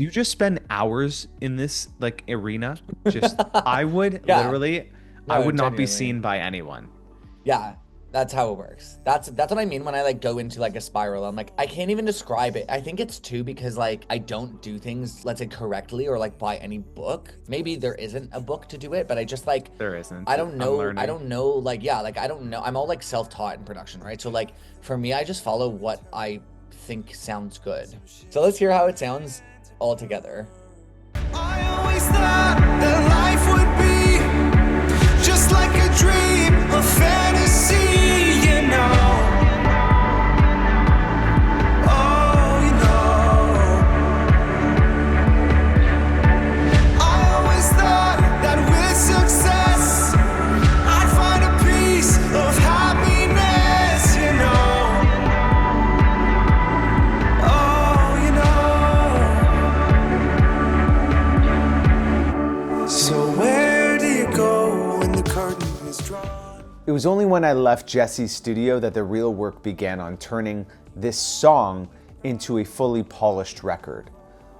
Do you just spend hours in this like arena? Just I would Yeah, literally, I no, would not be genuinely. seen by anyone. Yeah, that's how it works. That's what I mean when I like go into like a spiral. I'm like, I can't even describe it. I think it's too because like I don't do things, let's say correctly or like by any book. Maybe there isn't a book to do it, but I just like There isn't. I don't I'm know. I learning. don't know like yeah, like I don't know. I'm all like self-taught in production, right? So like for me, I just follow what I think sounds good. So let's hear how it sounds all together. I always thought that life would be just like a dream, a fantasy, you know. Oh, you know. I always thought that with success, I'd find a piece of happiness, you know. Oh, you know. So where do you go when the curtain is drawn? It was only when I left Jesse's studio that the real work began on turning this song into a fully polished record.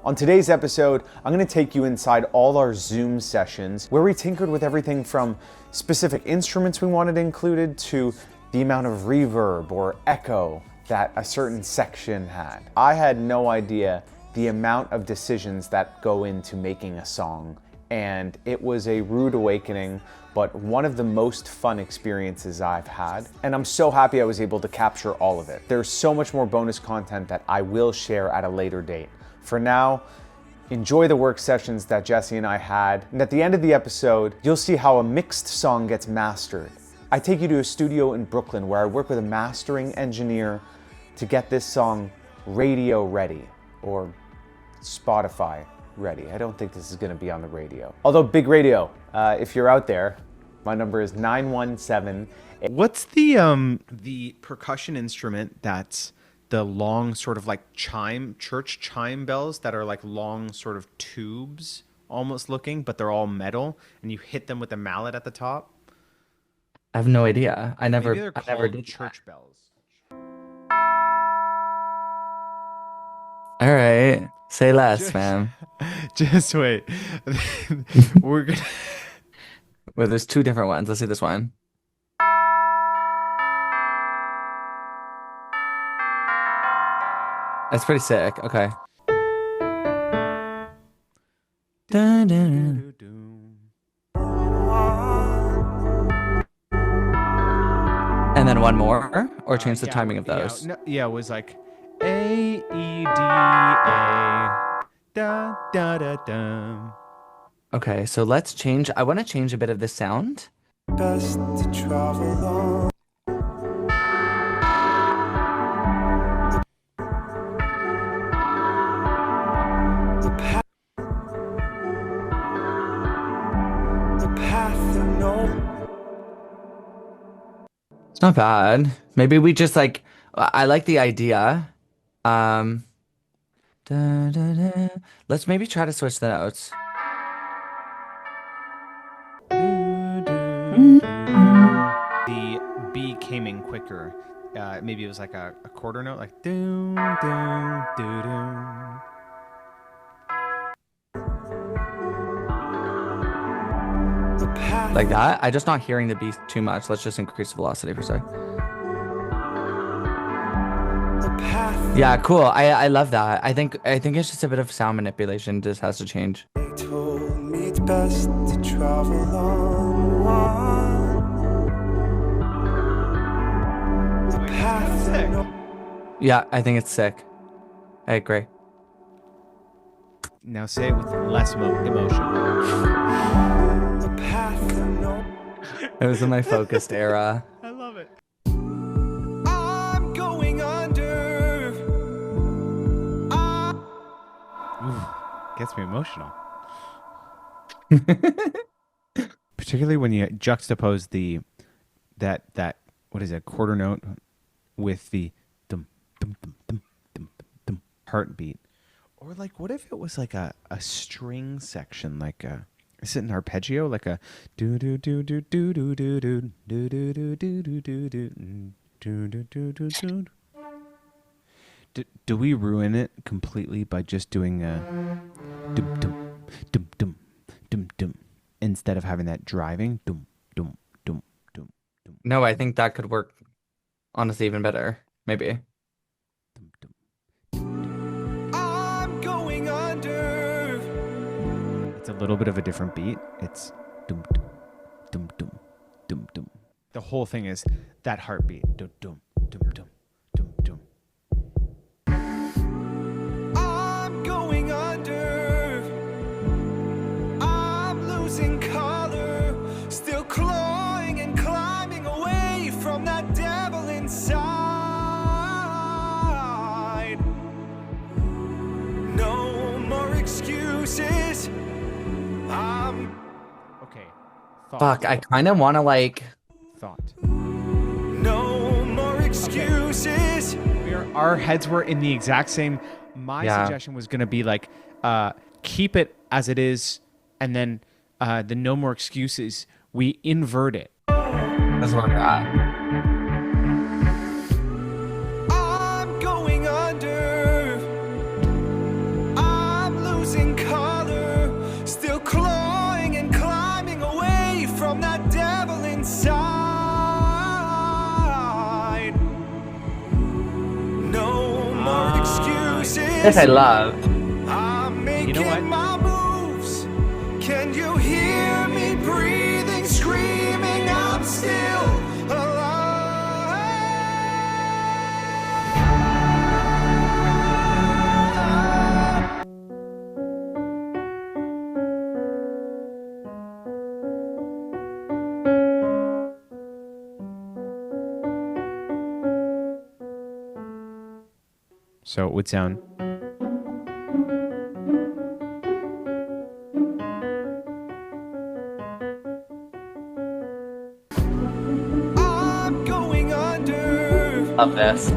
On today's episode, I'm going to take you inside all our Zoom sessions where we tinkered with everything from specific instruments we wanted included to the amount of reverb or echo that a certain section had. I had no idea the amount of decisions that go into making a song, and it was a rude awakening, but one of the most fun experiences I've had. And I'm so happy I was able to capture all of it. There's so much more bonus content that I will share at a later date. For now, enjoy the work sessions that Jesse and I had. And at the end of the episode, you'll see how a mixed song gets mastered. I take you to a studio in Brooklyn where I work with a mastering engineer to get this song radio ready, or Spotify ready. I don't think this is going to be on the radio. Although Big Radio, if you're out there, my number is 917. What's the percussion instrument that's the long sort of like church chime bells that are like long sort of tubes almost looking, but they're all metal and you hit them with a mallet at the top? I have no idea. I Maybe never they're I never called did that. church bells. All right. Say less, Just, fam. just wait. We're gonna. Well, there's two different ones. Let's see this one. That's pretty sick. Okay. Dun, dun, dun. And then one more, or change the timing of those. Yeah, it was like AEDA da da da da. Okay, so let's change. I want to change a bit of the sound. Best to travel on. The path of no. It's not bad. Maybe we just like, I like the idea. Um, da, da, da. Let's maybe try to switch the notes. The B came in quicker. Maybe it was like a quarter note, like doom doom doo doom. Like that. I'm just not hearing the beat too much. Let's just increase the velocity for a sec. Yeah, cool. I love that. I think it's just a bit of sound manipulation. Just has to change. They told me it's best to travel on one. The path of no. Yeah, I think it's sick. I agree. Now say it with less emotion. The path of no. It was in my focused era. I love it. I'm going under. Gets me emotional. Particularly when you juxtapose that what is it, quarter note with the dum dum dum dum dum dum heartbeat. Or like what if it was like a string section, like is it an arpeggio, like a do do do do do do do do do do do do do do do do do do do. Do we ruin it completely by just doing instead of having that driving dum dum dum dum dum No, I think that could work honestly even better. Maybe. dum dum. I'm going under. It's a little bit of a different beat. It's dum dum dum dum dum dum. The whole thing is that heartbeat. Dum dum dum dum dum dum. I'm going under. I'm losing color. Still clawing and climbing away from that devil inside. No more excuses. I'm Okay. Thought. Fuck, I kind of want to like. Thought. no more excuses. Our heads were in the exact same. My Yeah. suggestion was going to be like, keep it as it is, and then the no more excuses. We invert it. That's where we're at. I'm going under. I'm losing color. Still clawing and climbing away from that devil inside. No more excuses. This I love. I'm making You know what? my moves. Can you hear me breathing, screaming? I'm still alive. So it would sound. I'm going under. Love this.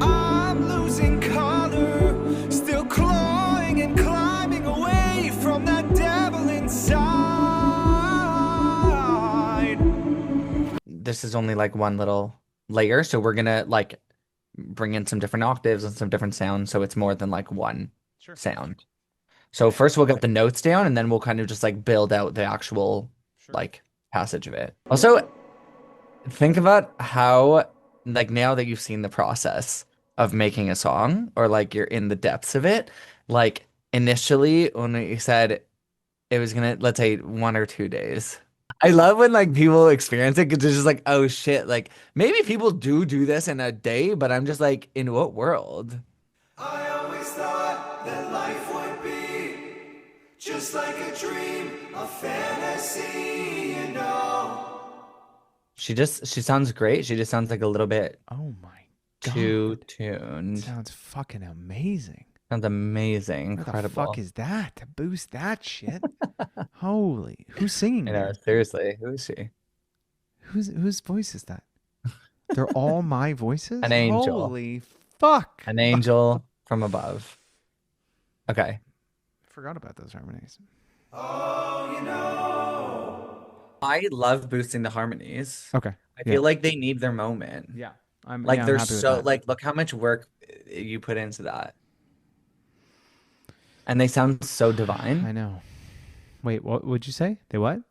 I'm losing color. Still clawing and climbing away from that devil inside. This is only like one little layer, so we're gonna like bring in some different octaves and some different sounds, so it's more than like one sound. So first we'll get the notes down, and then we'll kind of just like build out the actual like passage of it. Also, think about how like now that you've seen the process of making a song, or like you're in the depths of it, like initially when you said it was gonna, let's say 1 or 2 days. I love when like people experience it because it's just like, oh shit, like maybe people do this in a day, but I'm just like, in what world? I always thought that life would be just like a dream, a fantasy, you know. She sounds great. She just sounds like a little bit Oh my god. too tuned. Sounds fucking amazing. Sounds amazing, What the incredible. fuck is that? To boost that shit. Holy. Who's singing I know, there? seriously, who is she? Whose voice is that? They're all my voices? An angel. Holy fuck. An angel from above. Okay. I forgot about those harmonies. I love boosting the harmonies. Okay. I feel like they need their moment. Yeah. I'm Like I'm they're happy with so that. like look how much work you put into that. And they sound so I divine. know. Wait, what would you say? They what?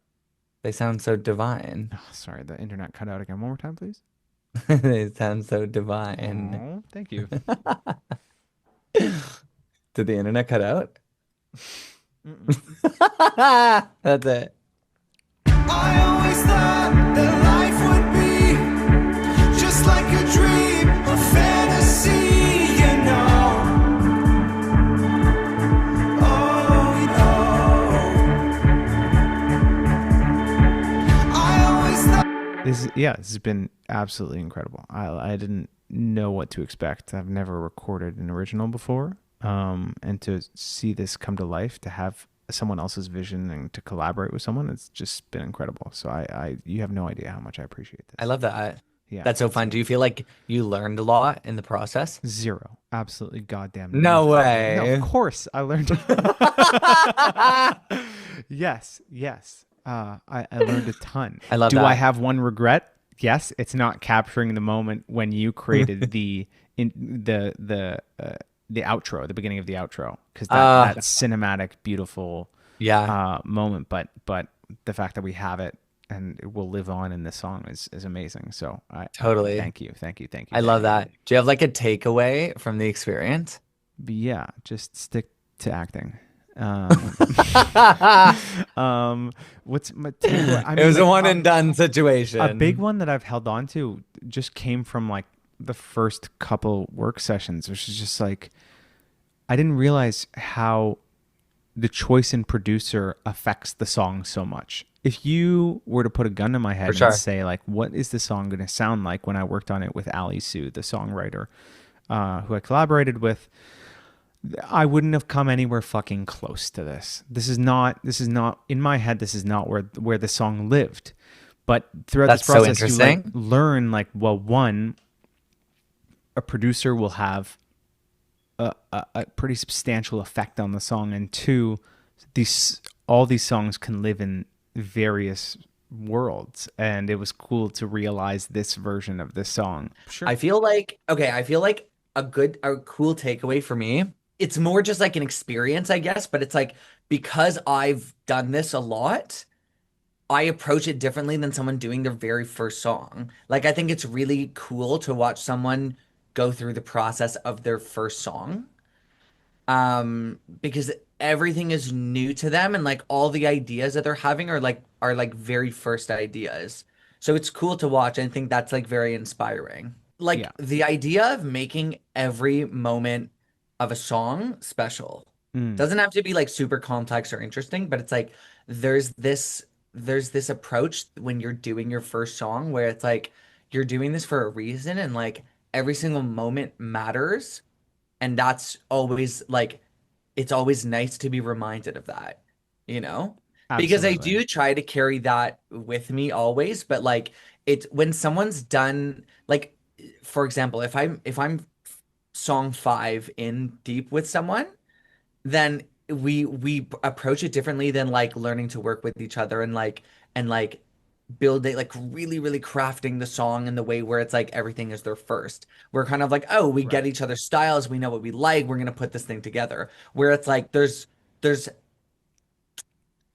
They sound so divine. Oh, sorry, the internet cut out again. One more time, please. They sound so divine. Oh, thank you. Did the internet cut out? That's it. I always thought that life would be just like a dream, a fantasy, you know. Oh, you know. I always thought. This has been absolutely incredible. I didn't know what to expect. I've never recorded an original before. And to see this come to life, to have someone else's vision and to collaborate with someone, it's just been incredible. So you have no idea how much I appreciate this. I love that. Yeah. That's so fun. Do you feel like you learned a lot in the process? Zero. Absolutely goddamn No nothing. way. No, of course I learned. Yes. I learned a ton. I love Do that. I have one regret? Yes, it's not capturing the moment when you created the outro, the beginning of the outro, because that cinematic, beautiful Yeah. moment. But the fact that we have it and it will live on in this song is amazing. So Totally. thank you. I love that. Do you have like a takeaway from the experience? But yeah, just stick to acting. What's my takeaway? I It mean, was a like, one and done situation. a big one that I've held on to just came from like the first couple work sessions, which is just like, I didn't realize how the choice in producer affects the song so much. If you were to put a gun to my head For sure. and say like, what is the song going to sound like when I worked on it with Ali Sue, the songwriter, who I collaborated with, I wouldn't have come anywhere fucking close to this. This is not in my head. This is not where the song lived. But throughout That's this process, so you like interesting. learn like, well, one, a producer will have a pretty substantial effect on the song, and two, all these songs can live in various worlds, and it was cool to realize this version of this song. Sure. I feel like a cool takeaway for me. It's more just like an experience, I guess, but it's like because I've done this a lot, I approach it differently than someone doing their very first song. Like I think it's really cool to watch someone go through the process of their first song. Because everything is new to them and like all the ideas that they're having are like very first ideas. So it's cool to watch, and I think that's like very inspiring. Like Yeah. the idea of making every moment of a song special. Doesn't have to be like super complex or interesting, but it's like there's this approach when you're doing your first song where it's like you're doing this for a reason, and like every single moment matters, and that's always like it's always nice to be reminded of that, you know? Because I Absolutely. do try to carry that with me always, but like it's when someone's done like for example, if I'm song 5 in deep with someone, then we approach it differently than like learning to work with each other and like building like really crafting the song in the way where it's like everything is their first. We're kind of like, oh, we get Right. each other's styles, we know what we like, we're gonna put this thing together. Where it's like there's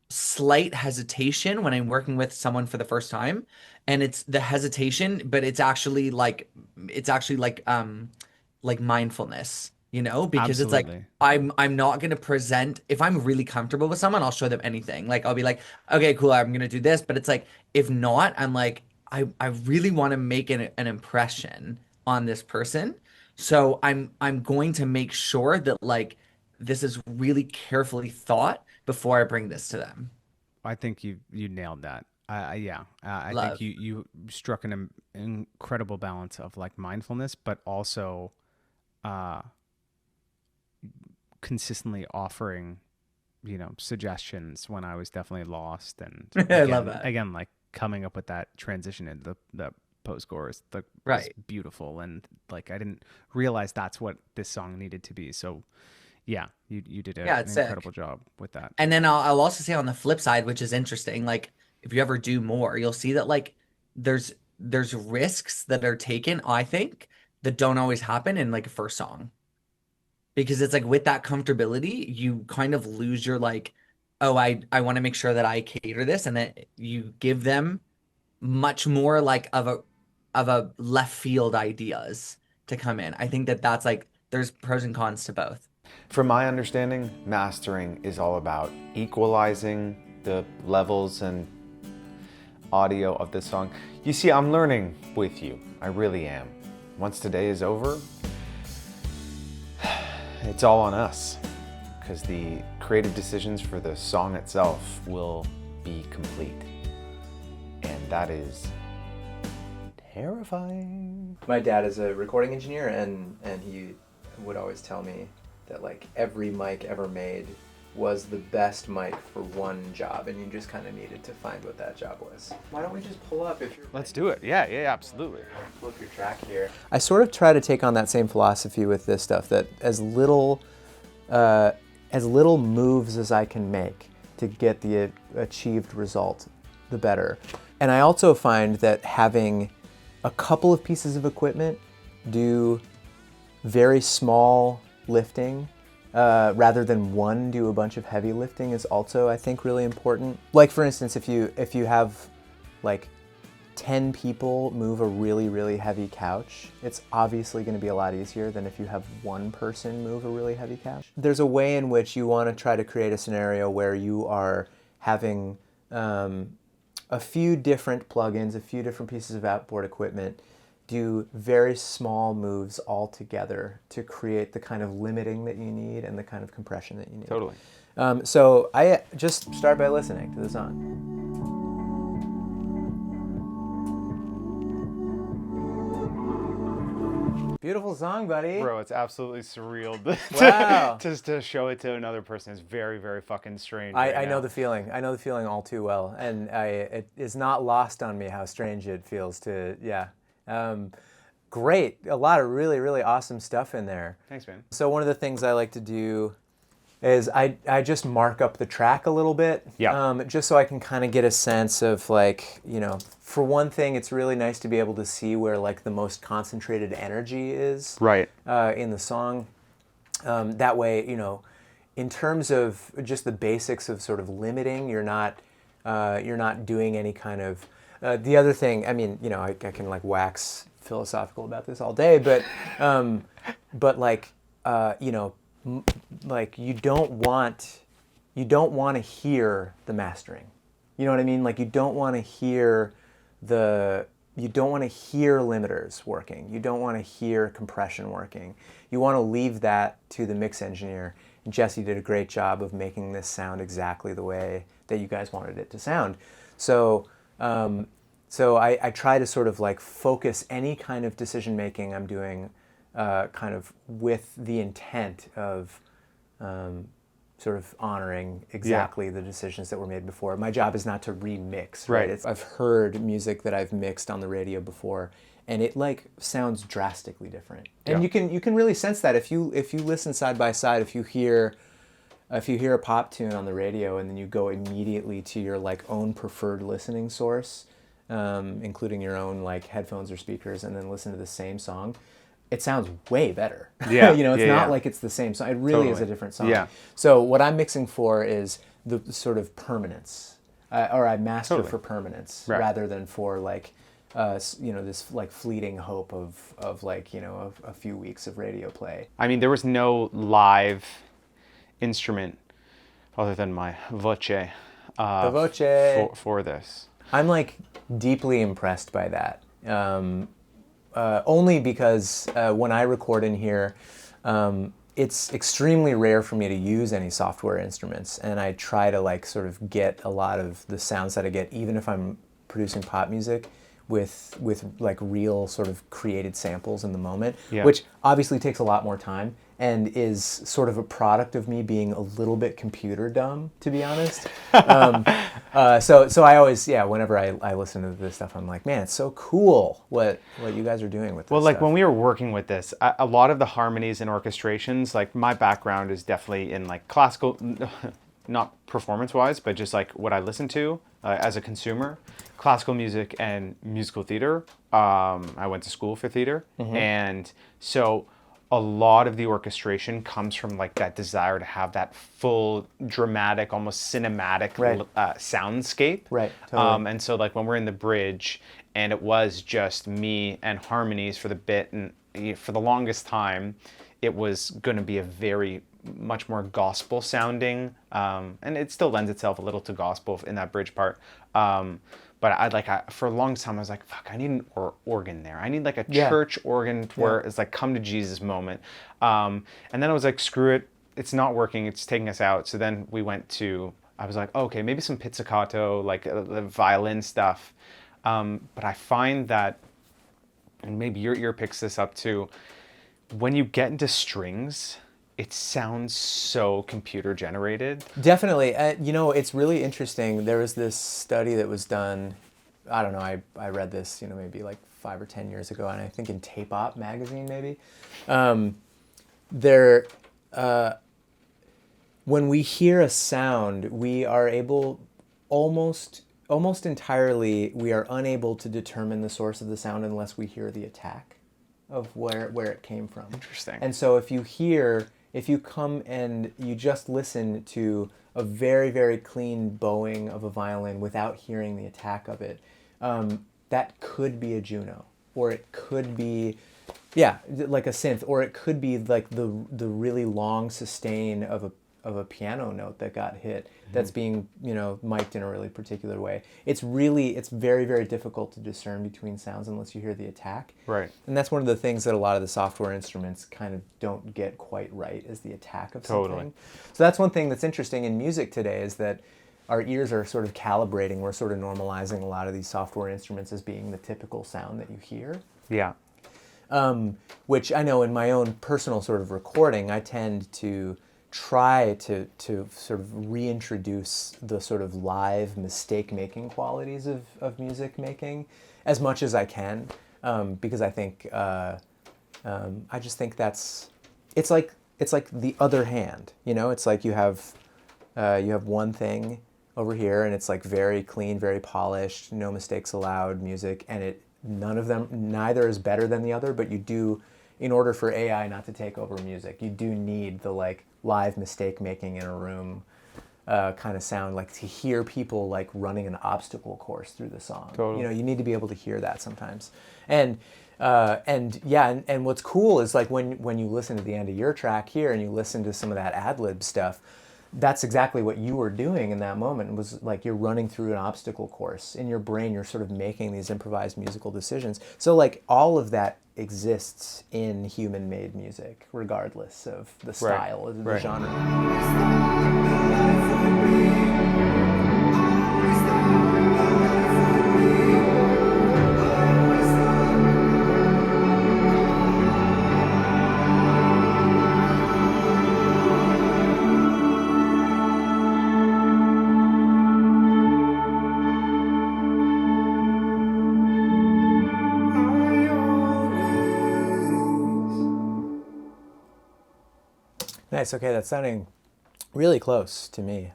slight hesitation when I'm working with someone for the first time, and it's the hesitation, but it's actually like mindfulness, you know, because it's like Absolutely. I'm not gonna present if I'm really comfortable with someone, I'll show them anything. Like I'll be like, okay, cool, I'm gonna do this, but it's like if not, I'm like I really want to make an impression on this person, so I'm going to make sure that like this is really carefully thought before I bring this to them. I think you nailed that. Yeah, I think Love. you struck an incredible balance of like mindfulness, but also uh, consistently offering, suggestions when I was definitely lost, and I love that. again, like coming up with that transition in the post chorus, was Right. beautiful, and like I didn't realize that's what this song needed to be. So yeah, you did Yeah, an it's sick. incredible job with that. And then I'll also say on the flip side, which is interesting, like if you ever do more, you'll see that like there's risks that are taken, I think, that don't always happen in like a first song. Because it's like with that comfortability, you kind of lose your like, oh, I want to make sure that I cater this, and that you give them much more like of a left field ideas to come in. I think that that's like there's pros and cons to both. From my understanding, mastering is all about equalizing the levels and audio of this song. You see, I'm learning with you. I really am. Once today is over, it's all on us, because the creative decisions for the song itself will be complete. And that is terrifying. My dad is a recording engineer, and he would always tell me that like every mic ever made was the best mic for one job, and you just kind of needed to find what that job was. Why don't we just pull up if you're Let's do it. Yeah, absolutely. pull up your track here? I sort of try to take on that same philosophy with this stuff, that as little moves as I can make to get the achieved result, the better. And I also find that having a couple of pieces of equipment do very small lifting rather than one do a bunch of heavy lifting is also, I think, really important. Like for instance, if you have like 10 people move a really, really heavy couch, it's obviously going to be a lot easier than if you have one person move a really heavy couch. There's a way in which you want to try to create a scenario where you are having a few different plugins, a few different pieces of outboard equipment do very small moves all together to create the kind of limiting that you need and the kind of compression that you need. Totally. So I just start by listening to the song. Beautiful song, buddy. Bro, it's absolutely surreal. Wow. Just to show it to another person is very, very fucking strange. I know the feeling. I know the feeling all too well. And it is not lost on me how strange it feels to, yeah. Great. A lot of really, really awesome stuff in there. Thanks, man. So one of the things I like to do is I just mark up the track a little bit. Yeah. Just so I can kind of get a sense of like, for one thing, it's really nice to be able to see where like the most concentrated energy is Right. in the song. That way, in terms of just the basics of sort of limiting, you're not doing any kind of, the other thing, I mean, I can like wax philosophical about this all day, but like, like you don't want to hear the mastering. You know what I mean? Like you don't want to hear limiters working. You don't want to hear compression working. You want to leave that to the mix engineer. And Jesse did a great job of making this sound exactly the way that you guys wanted it to sound. So I try to sort of like focus any kind of decision making I'm doing kind of with the intent of sort of honoring exactly the decisions that were made before. My job is not to remix, right? I've heard music that I've mixed on the radio before, and it like sounds drastically different. And you can really sense that if you listen side by side. If you hear a pop tune on the radio and then you go immediately to your like own preferred listening source, including your own like headphones or speakers, and then listen to the same song, it sounds way better. Yeah. It's not like it's the same song. It really is a different song. Yeah. So what I'm mixing for is the sort of permanence, or I master for permanence rather than for like, this like fleeting hope of like, a few weeks of radio play. I mean, there was no live instrument other than my voce, for this. I'm like deeply impressed by that. Only because when I record in here, it's extremely rare for me to use any software instruments, and I try to like sort of get a lot of the sounds that I get, even if I'm producing pop music, with like real sort of created samples in the moment, which obviously takes a lot more time and is sort of a product of me being a little bit computer dumb, to be honest. So I always, whenever I listen to this stuff, I'm like, man, it's so cool what you guys are doing with this Well, like stuff. when we were working with this, a lot of the harmonies and orchestrations, like my background is definitely in like classical, not performance-wise, but just like what I listen to as a consumer, classical music and musical theater. I went to school for theater, and so a lot of the orchestration comes from like that desire to have that full dramatic, almost cinematic soundscape. Right. Totally. And so like when we're in the bridge and it was just me and harmonies for the bit, and for the longest time, it was going to be a very much more gospel sounding, and it still lends itself a little to gospel in that bridge part. But for a long time, I was like, fuck, I need an organ there. I need like a church organ where it's like come to Jesus moment. And then I was like, screw it. It's not working. It's taking us out. So then I was like, okay, maybe some pizzicato, like the violin stuff. But I find that, and maybe your ear picks this up too, when you get into strings, it sounds so computer generated. Definitely. It's really interesting. There was this study that was done, I don't know, I read this, maybe like 5 or 10 years ago, and I think in Tape Op magazine, maybe. When we hear a sound, we are able, almost entirely, we are unable to determine the source of the sound unless we hear the attack of where it came from. Interesting. And so if you hear if you come and you just listen to a very, very clean bowing of a violin without hearing the attack of it, that could be a Juno, or it could be, yeah, like a synth, or it could be like the really long sustain of a piano note that got hit that's being, you know, mic'd in a really particular way. It's very, very difficult to discern between sounds unless you hear the attack. Right. And that's one of the things that a lot of the software instruments kind of don't get quite right, is the attack of something. Totally. So that's one thing that's interesting in music today, is that our ears are sort of calibrating. We're sort of normalizing a lot of these software instruments as being the typical sound that you hear. Yeah. Which I know in my own personal sort of recording, I tend to try to sort of reintroduce the sort of live mistake-making qualities of music making as much as I can, because I think I just think it's like the other hand, you know. It's like you have one thing over here, and it's like very clean, very polished, no mistakes allowed music, and neither is better than the other, but you do, in order for AI not to take over music, you do need the like live mistake making in a room kind of sound, like to hear people like running an obstacle course through the song. Totally. You know, you need to be able to hear that sometimes. And what's cool is like when you listen to the end of your track here and you listen to some of that ad-lib stuff, that's exactly what you were doing in that moment. It was like you're running through an obstacle course. In your brain, you're sort of making these improvised musical decisions. So like all of that exists in human-made music, regardless of the style or the genre. Nice. Okay, that's sounding really close to me.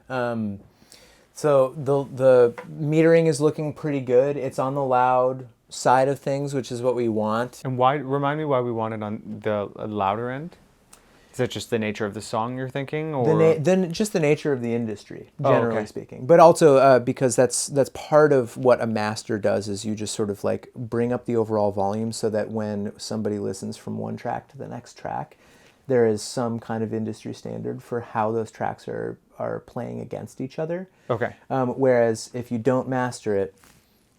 So the metering is looking pretty good. It's on the loud side of things, which is what we want. And remind me why we want it on the louder end? Is that just the nature of the song you're thinking, or Then just the nature of the industry, generally speaking. But also because that's part of what a master does, is you just sort of like bring up the overall volume so that when somebody listens from one track to the next track, there is some kind of industry standard for how those tracks are playing against each other. Okay. Whereas if you don't master it,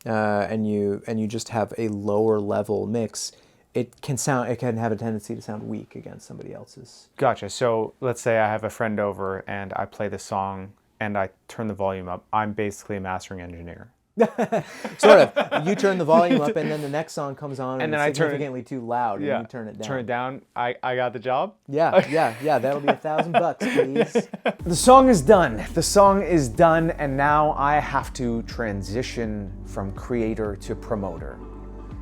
and you just have a lower level mix, it can have a tendency to sound weak against somebody else's. Gotcha. So let's say I have a friend over and I play the song and I turn the volume up. I'm basically a mastering engineer. Sort of. You turn the volume up, and then the next song comes on, and then it's significantly too loud, and you turn it down. Turn it down. I got the job. Yeah. That'll be $1,000, please. The song is done. The song is done, and now I have to transition from creator to promoter.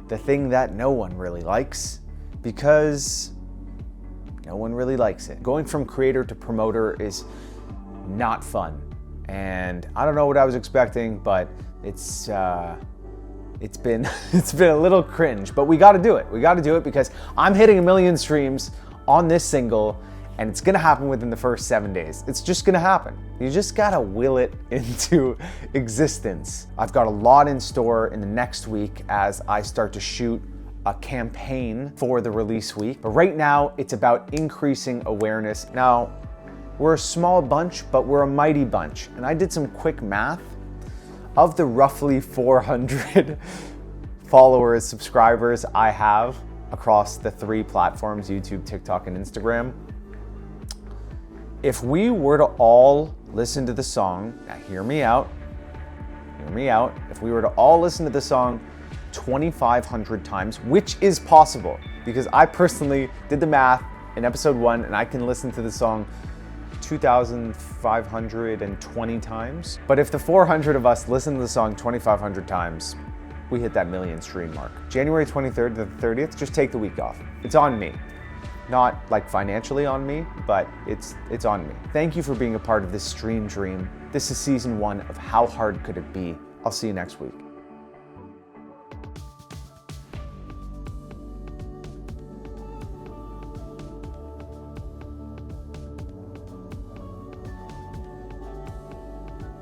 The thing that no one really likes, because no one really likes it. Going from creator to promoter is not fun, and I don't know what I was expecting, but it's been a little cringe, but we got to do it. We got to do it because I'm hitting 1 million streams on this single, and it's gonna happen within the first 7 days. It's just gonna happen. You just gotta will it into existence. I've got a lot in store in the next week as I start to shoot a campaign for the release week. But right now, it's about increasing awareness. Now, we're a small bunch, but we're a mighty bunch. And I did some quick math. Of the roughly 400 followers, subscribers I have across the 3 platforms, YouTube, TikTok, and Instagram, if we were to all listen to the song, now hear me out, if we were to all listen to the song 2,500 times, which is possible, because I personally did the math in episode 1, and I can listen to the song 2,520 times. But if the 400 of us listen to the song 2,500 times, we hit that 1 million stream mark. January 23rd to the 30th, just take the week off. It's on me. Not like financially on me, but it's on me. Thank you for being a part of this stream dream. This is season 1 of How Hard Could It Be? I'll see you next week.